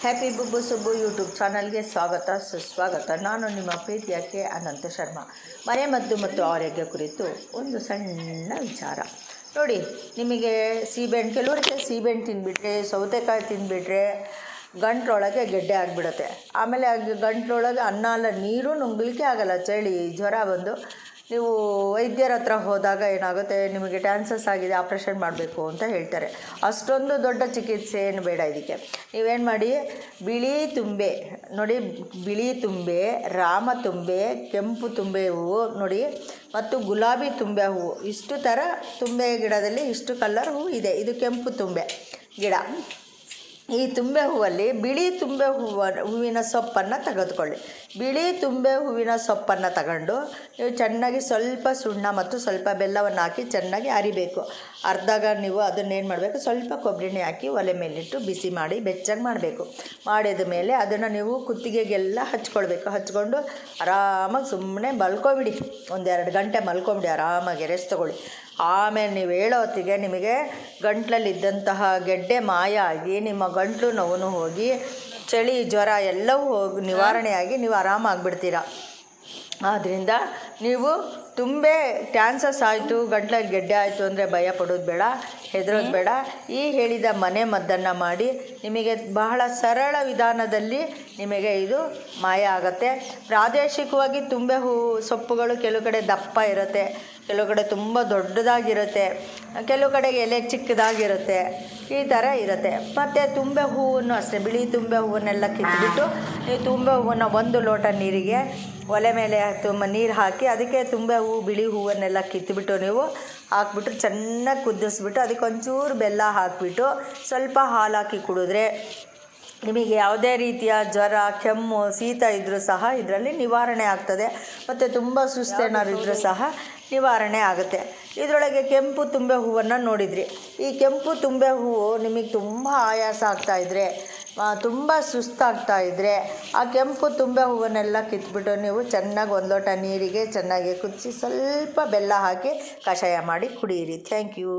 Happy ಬುಬ್ಬು Subbu YouTube ಚಾನಲ್ಗೆ ಸ್ವಾಗತ ಸುಸ್ವಾಗತ. ನಾನು ನಿಮ್ಮ ಪ್ರೀತಿಯ ಕೆ ಅನಂತ ಶರ್ಮಾ. ಮನೆಮದ್ದು ಮತ್ತು ಆರೋಗ್ಯ ಕುರಿತು ಒಂದು ಸಣ್ಣ ವಿಚಾರ ನೋಡಿ. ನಿಮಗೆ ಸೀಬೆಹಣ್ಣು, ಕೆಲವರಿಗೆ ಸೀಬೆಹಣ್ಣು ತಿಂದುಬಿಟ್ರೆ, ಸೌತೆಕಾಯಿ ತಿಂದುಬಿಟ್ರೆ ಗಂಟ್ಲೊಳಗೆ ಗೆಡ್ಡೆ ಆಗಿಬಿಡುತ್ತೆ. ಆಮೇಲೆ ಗಂಟ್ಲೊಳಗೆ ಅನ್ನ ಅಲ್ಲ ನೀರು ನುಂಗಲಿಕ್ಕೆ ಆಗಲ್ಲ. ಚಳಿ ಜ್ವರ ಬಂದು ನೀವು ವೈದ್ಯರ ಹತ್ರ ಹೋದಾಗ ಏನಾಗುತ್ತೆ, ನಿಮಗೆ ಟ್ಯಾನ್ಸಸ್ ಆಗಿದೆ, ಆಪ್ರೇಷನ್ ಮಾಡಬೇಕು ಅಂತ ಹೇಳ್ತಾರೆ. ಅಷ್ಟೊಂದು ದೊಡ್ಡ ಚಿಕಿತ್ಸೆ ಏನು ಬೇಡ ಇದಕ್ಕೆ. ನೀವೇನು ಮಾಡಿ, ಬಿಳಿ ತುಂಬೆ ನೋಡಿ, ಬಿಳಿ ತುಂಬೆ, ರಾಮ ತುಂಬೆ, ಕೆಂಪು ತುಂಬೆ ಹೂವು ನೋಡಿ, ಮತ್ತು ಗುಲಾಬಿ ತುಂಬೆ ಹೂವು, ಇಷ್ಟು ಥರ ತುಂಬೆ ಗಿಡದಲ್ಲಿ ಇಷ್ಟು ಕಲರ್ ಹೂವು ಇದೆ. ಇದು ಕೆಂಪು ತುಂಬೆ ಗಿಡ. ಈ ತುಂಬೆ ಹೂವಲ್ಲಿ ಬಿಳಿ ತುಂಬೆ ಹೂವಿನ ಸೊಪ್ಪನ್ನು ತೆಗೆದುಕೊಳ್ಳಿ. ಬಿಳಿ ತುಂಬೆ ಹೂವಿನ ಸೊಪ್ಪನ್ನು ತಗೊಂಡು ನೀವು ಚೆನ್ನಾಗಿ ಸ್ವಲ್ಪ ಸುಣ್ಣ ಮತ್ತು ಸ್ವಲ್ಪ ಬೆಲ್ಲವನ್ನು ಹಾಕಿ ಚೆನ್ನಾಗಿ ಅರಿಬೇಕು. ಅರ್ಧಾಗ ನೀವು ಅದನ್ನೇನು ಮಾಡಬೇಕು, ಸ್ವಲ್ಪ ಕೊಬ್ಬರಿಣ್ಣೆ ಹಾಕಿ ಒಲೆ ಮೇಲಿಟ್ಟು ಬಿಸಿ ಮಾಡಿ ಬೆಚ್ಚಗೆ ಮಾಡಬೇಕು. ಮಾಡಿದ ಮೇಲೆ ಅದನ್ನು ನೀವು ಕುತ್ತಿಗೆಗೆಲ್ಲ ಹಚ್ಕೊಳ್ಬೇಕು. ಹಚ್ಕೊಂಡು ಆರಾಮಾಗಿ ಸುಮ್ಮನೆ ಮಲ್ಕೊಬಿಡಿ. 1-2 ಗಂಟೆ ಮಲ್ಕೊಬಿಡಿ, ಆರಾಮಾಗಿ ರೆಸ್ಟ್ ತೊಗೊಳ್ಳಿ. ಆಮೇಲೆ ನೀವು ಹೇಳೋ ಹೊತ್ತಿಗೆ ನಿಮಗೆ ಗಂಟ್ಲಲ್ಲಿದ್ದಂತಹ ಗೆಡ್ಡೆ ಮಾಯ ಆಗಿ ನಿಮ್ಮ ಗಂಟ್ಲು ನೋವು ಹೋಗಿ ಚಳಿ ಜ್ವರ ಎಲ್ಲವೂ ಹೋಗಿ ನಿವಾರಣೆಯಾಗಿ ನೀವು ಆರಾಮಾಗಿಬಿಡ್ತೀರ. ಆದ್ದರಿಂದ ನೀವು ತುಂಬೆ ಟ್ಯಾನ್ಸಸ್ ಆಯಿತು, ಗಂಟ್ಲಲ್ಲಿ ಗೆಡ್ಡೆ ಆಯಿತು ಅಂದರೆ ಭಯ ಪಡೋದು ಬೇಡ, ಹೆದರೋದು ಬೇಡ. ಈ ಹೇಳಿದ ಮನೆ ಮದ್ದನ್ನು ಮಾಡಿ ನಿಮಗೆ ಬಹಳ ಸರಳ ವಿಧಾನದಲ್ಲಿ ನಿಮಗೆ ಇದು ಮಾಯ ಆಗುತ್ತೆ. ಪ್ರಾದೇಶಿಕವಾಗಿ ತುಂಬೆ ಸೊಪ್ಪುಗಳು ಕೆಲವು ಕಡೆ ದಪ್ಪ ಇರುತ್ತೆ, ಕೆಲವು ಕಡೆ ತುಂಬ ದೊಡ್ಡದಾಗಿರುತ್ತೆ, ಕೆಲವು ಕಡೆಗೆ ಎಲೆ ಚಿಕ್ಕದಾಗಿರುತ್ತೆ, ಈ ಥರ ಇರುತ್ತೆ. ಮತ್ತು ತುಂಬೆ ಹೂವನ್ನು ಅಷ್ಟೇ, ಬಿಳಿ ತುಂಬೆ ಹೂವನ್ನೆಲ್ಲ ಕಿತ್ಬಿಟ್ಟು ನೀವು ತುಂಬೆ ಹೂವನ್ನು 1 ಲೋಟ ನೀರಿಗೆ ಒಲೆ ಮೇಲೆ ತುಂಬ ನೀರು ಹಾಕಿ ಅದಕ್ಕೆ ತುಂಬೆ ಹೂವು ಬಿಳಿ ಹೂವನ್ನೆಲ್ಲ ಕಿತ್ಬಿಟ್ಟು ನೀವು ಹಾಕ್ಬಿಟ್ಟು ಚೆನ್ನಾಗಿ ಕುದಿಸ್ಬಿಟ್ಟು ಅದಕ್ಕೆ ಒಂಚೂರು ಬೆಲ್ಲ ಹಾಕಿಬಿಟ್ಟು ಸ್ವಲ್ಪ ಹಾಲು ಹಾಕಿ ಕುಡಿದ್ರೆ ನಿಮಗೆ ಯಾವುದೇ ರೀತಿಯ ಜ್ವರ, ಕೆಮ್ಮು, ಶೀತ ಇದ್ದರೂ ಸಹ ಇದರಲ್ಲಿ ನಿವಾರಣೆ ಆಗ್ತದೆ. ಮತ್ತು ತುಂಬ ಸುಸ್ತೇನಾದ್ರು ಇದ್ದರೂ ಸಹ ನಿವಾರಣೆ ಆಗುತ್ತೆ. ಇದರೊಳಗೆ ಕೆಂಪು ತುಂಬೆ ಹೂವನ್ನು ನೋಡಿದ್ರಿ. ಈ ಕೆಂಪು ತುಂಬೆ ಹೂವು ನಿಮಗೆ ತುಂಬ ಆಯಾಸ ಆಗ್ತಾಯಿದ್ರೆ, ತುಂಬ ಸುಸ್ತಾಗ್ತಾಯಿದ್ರೆ ಆ ಕೆಂಪು ತುಂಬೆ ಹೂವನ್ನೆಲ್ಲ ಕಿತ್ಬಿಟ್ಟು ನೀವು ಚೆನ್ನಾಗಿ 1 ಲೋಟ ನೀರಿಗೆ ಚೆನ್ನಾಗಿ ಕುದಿಸಿ ಸ್ವಲ್ಪ ಬೆಲ್ಲ ಹಾಕಿ ಕಷಾಯ ಮಾಡಿ ಕುಡಿಯಿರಿ. Thank you.